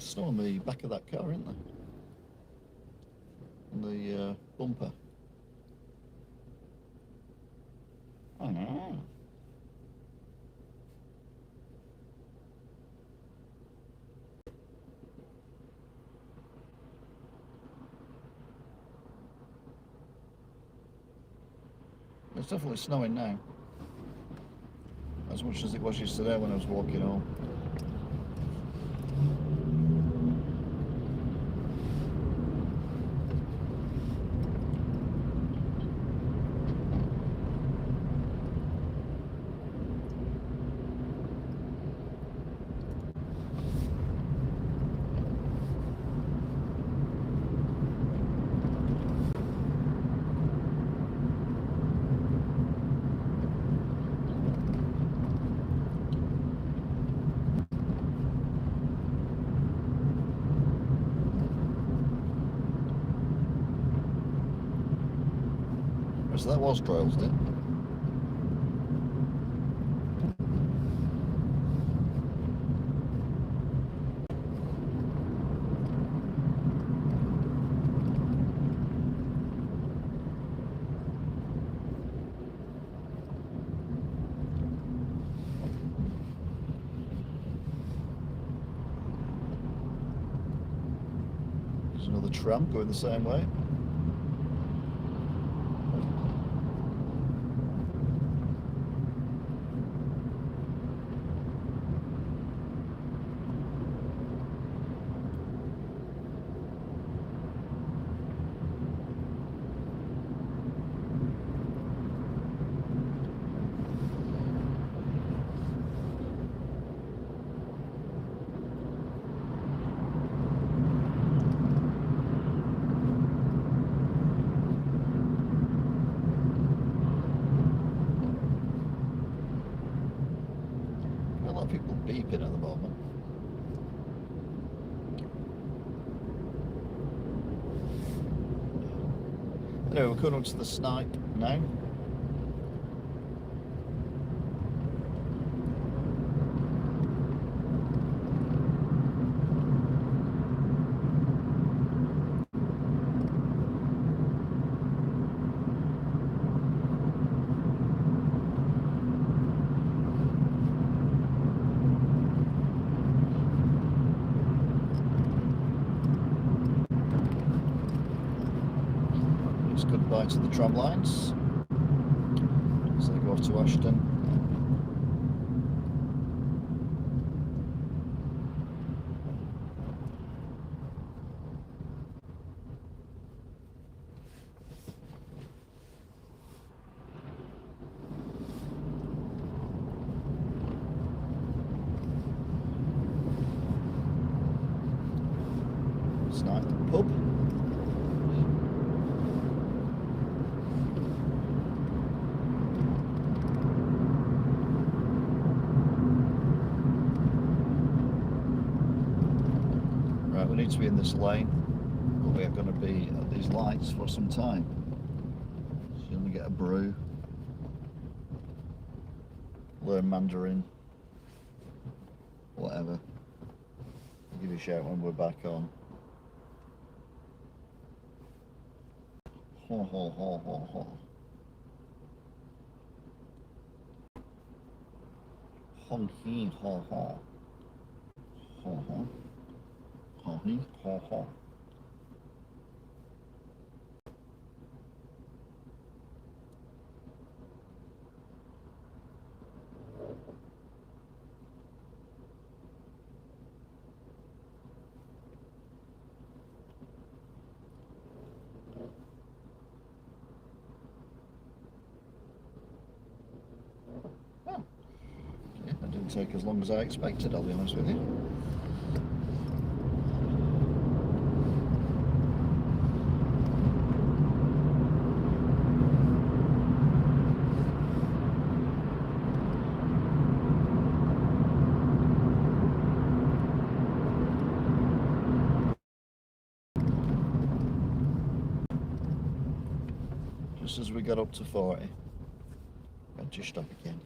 snow on the back of that car, isn't there? On the bumper. I don't know. It's definitely snowing now. As much as it was yesterday when I was walking home. So that was Droylsden. There's another tram going the same way. A lot of people beeping at the moment. Anyway, we're coming up to the Snipe now. Goodbye to the tram lines as they go off to Ashton. Snipe pub. We need to be in this lane, but we are going to be at these lights for some time. So you're going to get a brew, learn Mandarin, whatever. I'll give you a shout when we're back on. Ho ho ho ho ho. Ho hee ho ho. Ho ho. Ho hee ho ho. That didn't take as long as I expected, I'll be honest with you. Just as we got up to 40, had to stop again.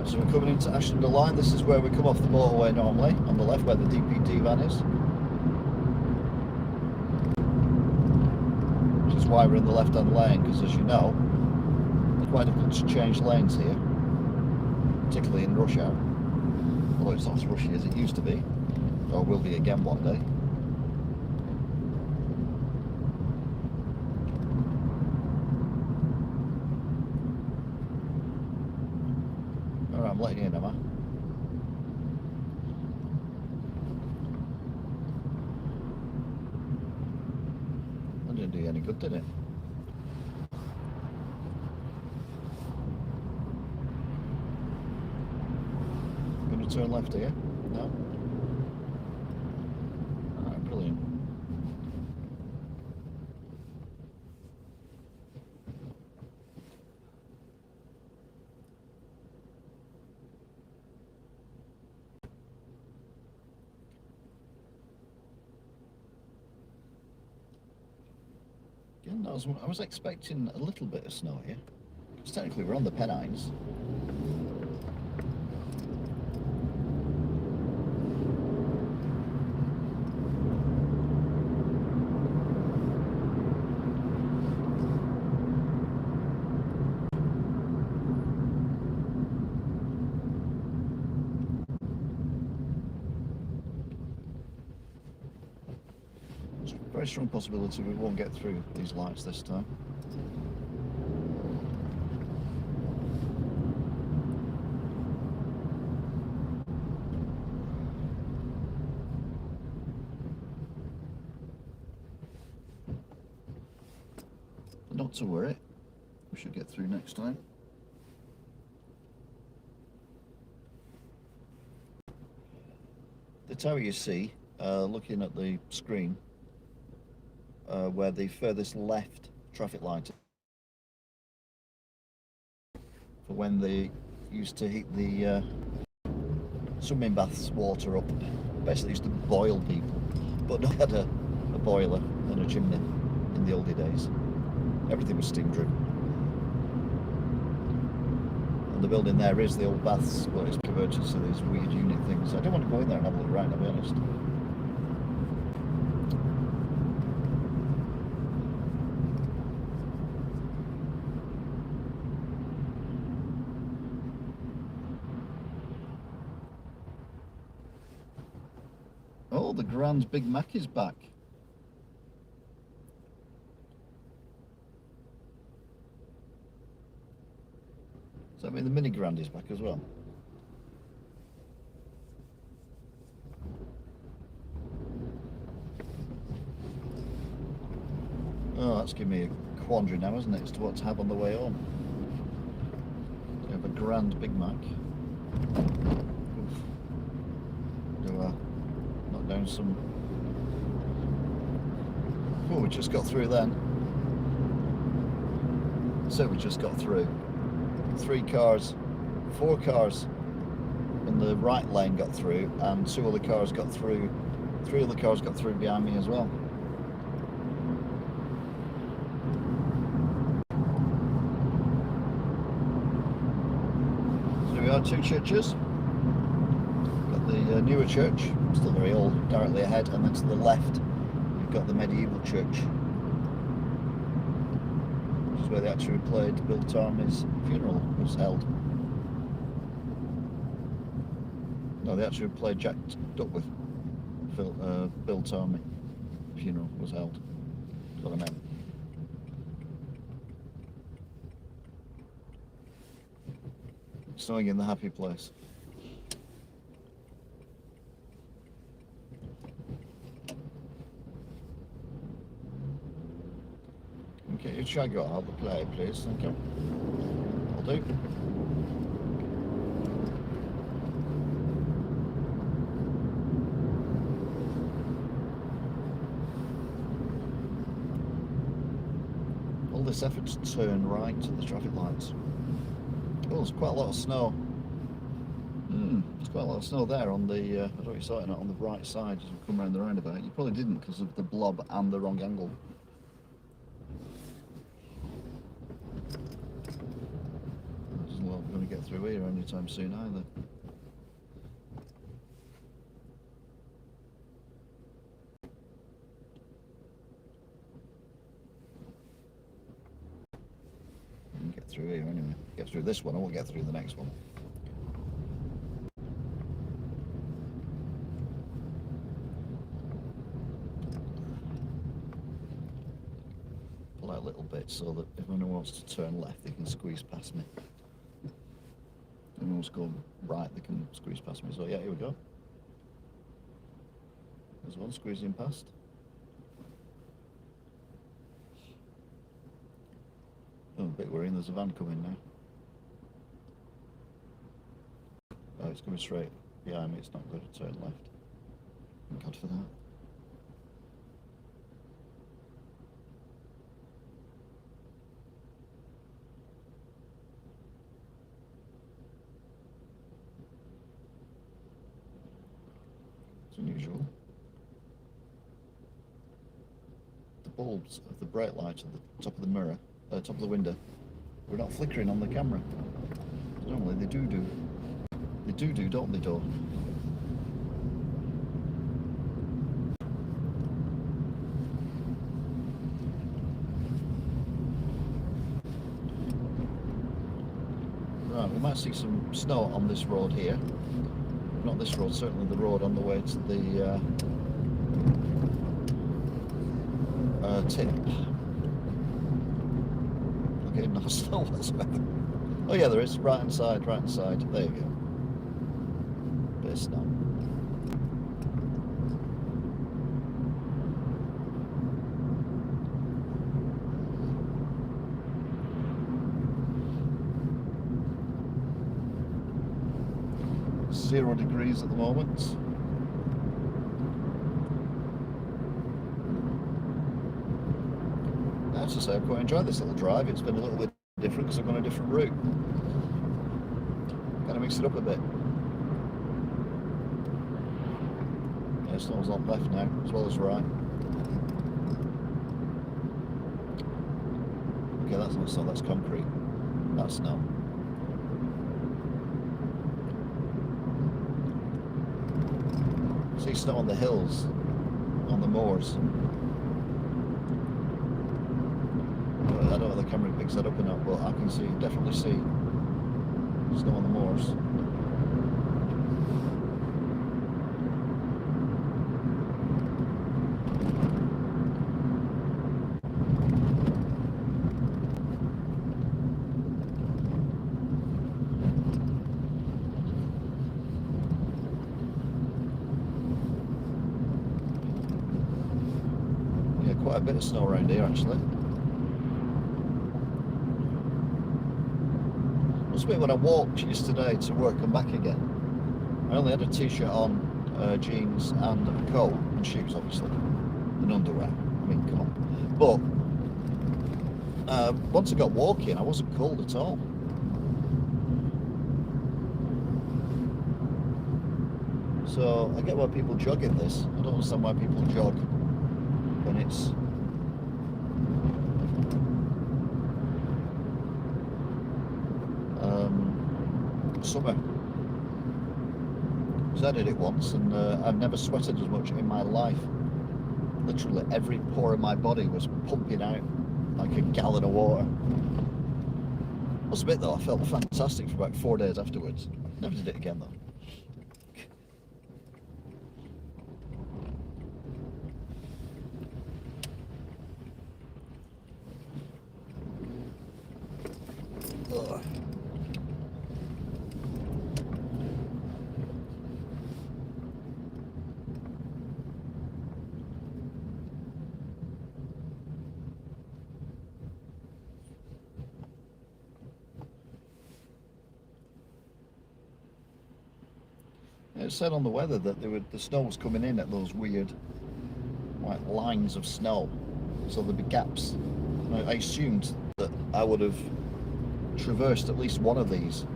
Right, so we're coming into Ashton Line. This is where we come off the motorway normally, on the left where the DPD van is. Which is why we're in the left-hand lane, because as you know, it's quite difficult to change lanes here, particularly in rush hour. Although it's not as rushy as it used to be, or will be again one day. Alright, I'm letting you in, am I? That didn't do you any good, did it? Going to turn left here? No? Alright, brilliant. Again, I was expecting a little bit of snow here. Because technically we're on the Pennines. Very strong possibility we won't get through these lights this time. But not to worry, we should get through next time. The tower you see, looking at the screen, where the furthest left traffic light for when they used to heat the swimming baths water up. Basically used to boil people, but they had a boiler and a chimney in the oldie days. Everything was steam driven. And the building there is the old baths, but it's converted to these weird unit things. I don't want to go in there and have a look around, I'll be honest. Oh, the Grand Big Mac is back. Does that mean the Mini Grand is back as well? Oh, that's giving me a quandary now, isn't it, as to what to have on the way home. We have a Grand Big Mac. Oof. Do knock down some... Oh, we just got through then. So we just got through. 4 cars in the right lane got through, and 2 other cars got through. 3 other cars got through behind me as well. So we are 2 churches. Got the newer church, still very old, directly ahead, and then to the left you've got the medieval church, which is where they actually played Bill Tarmey's funeral was held. No, they actually played Jack Duckworth. Bill Tarmey funeral was held. That's what I meant. Snowing in the happy place. Okay, you try go out the play, please. Thank you. I'll do. All this effort to turn right at the traffic lights. Oh, there's quite a lot of snow. There's quite a lot of snow there on the, I don't know if you saw it or not, on the right side as we come around the roundabout. You probably didn't because of the blob and the wrong angle. There's a lot, we're going to get through here anytime soon either. You can get through here anyway. Get through this one, I won't get through the next one. Pull out a little bit so that if anyone wants to turn left, they can squeeze past me. If anyone wants to go right, they can squeeze past me. So yeah, here we go. There's one squeezing past. Oh, a bit worrying, there's a van coming now. Oh, it's coming straight behind me, it's not good to turn left. Thank God for that. It's unusual. The bulbs of the brake lights at the top of the mirror, top of the window, were not flickering on the camera. Normally they do. They do, don't they, Dawn? Right, we might see some snow on this road here. Not this road, certainly the road on the way to the tip. Okay, no snow whatsoever. Oh yeah, there is. Right hand side. There you go. Bit of snow. .0 degrees at the moment. I have to say, I've quite enjoyed this little drive. It's been a little bit different because I've gone a different route. Kind of mix it up a bit. Yeah, snow's on left now, as well as right. Okay, that's not snow, that's concrete. That's snow. See snow on the hills, on the moors. I don't know if the camera picks that up or not, but I can definitely see snow on the moors. Yeah, quite a bit of snow around here actually. Must admit, when I walked yesterday to work and back again, I only had a t-shirt on, jeans and a coat and shoes obviously, and underwear. I mean, come on. But once I got walking, I wasn't cold at all. So I get why people jog in this. I don't understand why people jog when it's summer. Because I did it once and I've never sweated as much in my life. Literally every pore of my body was pumping out like a gallon of water. Must admit though, I felt fantastic for about 4 days afterwards. Never did it again though. Ugh. It said on the weather that the snow was coming in at those weird like lines of snow, so there'd be gaps. I assumed that I would have traversed at least one of these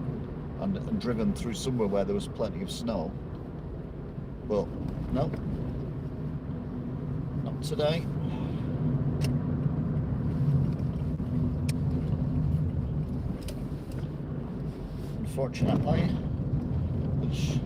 and driven through somewhere where there was plenty of snow, but no, not today. unfortunately. Which,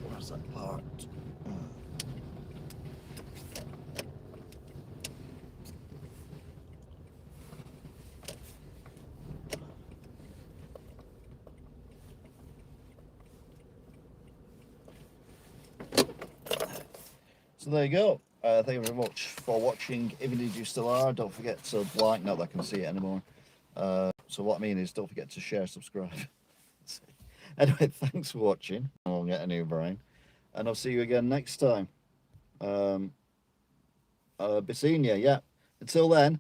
where's that part? So there you go. Thank you very much for watching. If indeed you still are, don't forget to like. Not that I can see it anymore. So what I mean is, don't forget to share, subscribe. Anyway, thanks for watching. I'll get a new brain, and I'll see you again next time. Be seeing you. Yeah. Until then.